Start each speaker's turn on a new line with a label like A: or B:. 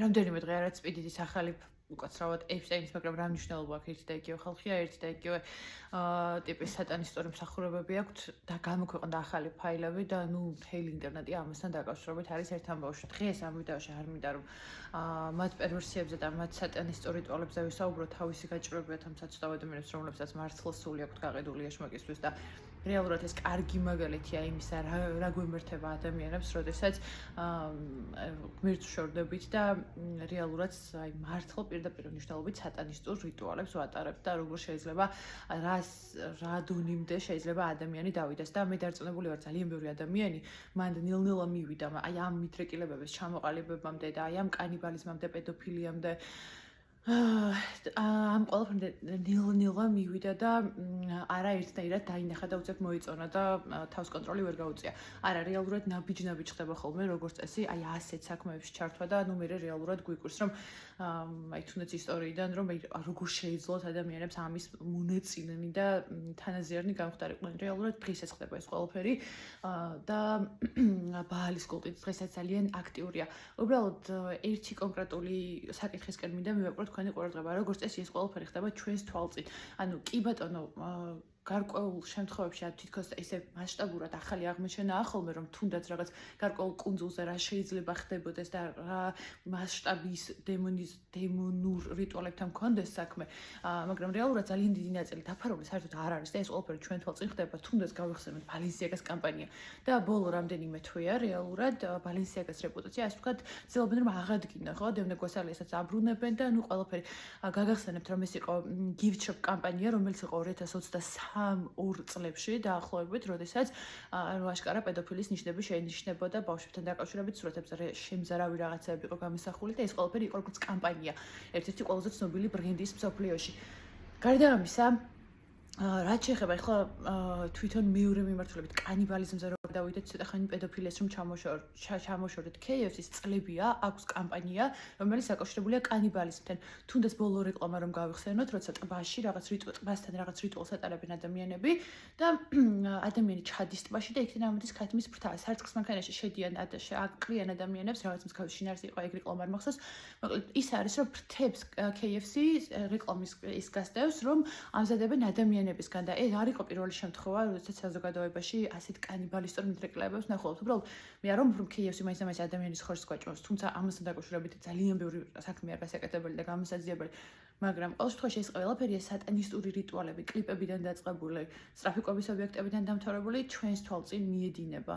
A: რამდენიმე დღე არაც სპიდიძის ახალი უკაცრავად ეიფსტეინის, მაგრამ რა მნიშვნელობა აქვს ერთი და იგივე ხალხია, ერთი და იგივე ტიპის სატანისტური მსახურებები აქვთ და გამოქვეყნდა ახალი ფაილები და მთელი ინტერნეტი ამასთან დაკავშირებით არის ერთ ამბავში. დღეს ამ ვიდეოში არ მინდა რომ მათ პერვერსიებზე და მათ სატანისტურ რიტუალებზე ვისაუბრო, თავისი გაჭირვებია, თუმცა ცოტა ადამიანებს, რომლებსაც მართლა სული აქვთ გაყიდული ეშმაკისთვის და რეალურად ეს კარგი მაგალითია იმისა, რა გვემართება ადამიანებს, როდესაც გმირთ ვშორდებით და რეალურად აი მართლა პირდაპირ მნიშვნელობით სატანისტურ რიტუალებს ვატარებთ და როგორ შეიძლება რა დონემდე შეიძლება ადამიანი დავიდეს და მე დარწმუნებული ვარ ძალიან ბევრი ადამიანი მან ნელ-ნელა მივიდა აი ამ მითრეკილებების ჩამოყალიბებამდე და აი ამ კანიბალიზმამდე, პედოფილიამდე ამ ყველაფერამდე ნელ-ნელა მივიდა და არაერთნაირად დაინახა და უცებ მოიწონა და თავს კონტროლი ვერ გაუწია. არა, რეალურად ნაბიჯ-ნაბიჯ ხდება ხოლმე როგორც წესი, აი ასეთ საქმეებში ჩართვა და ნუ მე რეალურად გვიკვირს რომ აი თუნდაც ისტორიიდან რომ როგორ შეეძლოთ ადამიანებს ამის მონაწილენი და თანაზიარნი გამختარიყვნენ. რეალურად დღესაც ხდება ეს ყველაფერი და ბაალის კულტი დღესაც ძალიან აქტიურია. უბრალოდ ერთი კონკრეტული საკითხისკენ მინდა მივაკვიროთ თქვენი ყურადღება, როგორც წესი ეს ყველაფერი ხდება ჩვენს თვალწინ. ანუ კი ბატონო, გარკვეულ შემთხვევებში თითქოს ესე მასშტაბურად ახალი აღმოჩენაა ხოლმე რომ თუნდაც რაღაც გარკვეულ კუნძულზე რა შეიძლება ხდებოდეს და რა მასშტაბის დემონურ რიტუალებთან მქონდეს საქმე, მაგრამ რეალურად ძალიან დიდი ნაწილი დაფარული საერთოდ არ არის და ეს ყველაფერი ჩვენ თვალწინ ხდება. თუნდაც გავიხსენოთ ბალენსიაგას კამპანია და ბოლო რამდენიმე თვეა რეალურად ბალენსიაგას რეპუტაცია ასე ვთქვათ ცდილობენ რომ აღადგინა ხო დევნე გვასალიასაც აბრუნებენ და ნუ ყველაფერი გაგახსენებთ რომ ეს იყო gift shop კამპანია რომელიც იყო 2023 წლებში დაახლოებით, როდესაც აშკარა პედოფილის ნიშნები შეინიშნებოდა ბავშვებთან დაკავშირებით სურათებზე შემზარავი რაღაცები იყო გამოსახული და ეს ყველაფერი იყო როგორც კამპანია, ერთ-ერთი ყველაზე ცნობილი ბრენდის მსოფლიოში. გარდა ამისა, რაც შეეხება ახლა თვითონ მეორე მიმართულებით კანიბალიზმზე რომ დავიდეთ ცოტა ხანი პედოფილიას რომ ჩამოშორდეთ KFC-ის წლებია, აქვს კამპანია, რომელიც დაკავშირებულია კანიბალიზმთან. თუნდაც ბოლო რეკლამა რომ გავიხსენოთ, როცა ტბაში რაღაც ტბასთან რაღაც რიტუალს ატარებენ ადამიანები და ადამიანი ჩადის ტბაში და იქიდან ამოდის ქათმის ფრთა. სარწყის მანქანაში შედიან აყრიან ადამიანებს, რაღაც მსგავსი შინაარსი იყო ეგ რეკლამა არ მახსოვს. მოკლედ ის არის რომ ფრთებს KFC რეკლამის ის გასდევს რომ ამზადებენ ადამიანებისგან და ეს არ იყო პირველი შემთხვევა, როდესაც საზოგადოებაში ასეთ კანიბალისტურ მითრეკილებებს ნახულობთ. უბრალოდ მე არ ვამბობ რომ KFC მაინც ამას ადამიანის ხორცს გვაჭმევს, თუმცა ამასთან დაკავშირებით ძალიან ბევრი საქმე არ გასაკეთებელი და გამოსაძიებელი, მაგრამ ყოველ შემთხვევაში ეს ყველაფერია სატანისტური რიტუალები, კლიპებიდან დაწყებული, სტრაფიკობის ობიექტებიდან დამთავრებული ჩვენს თვალწინ მიედინება.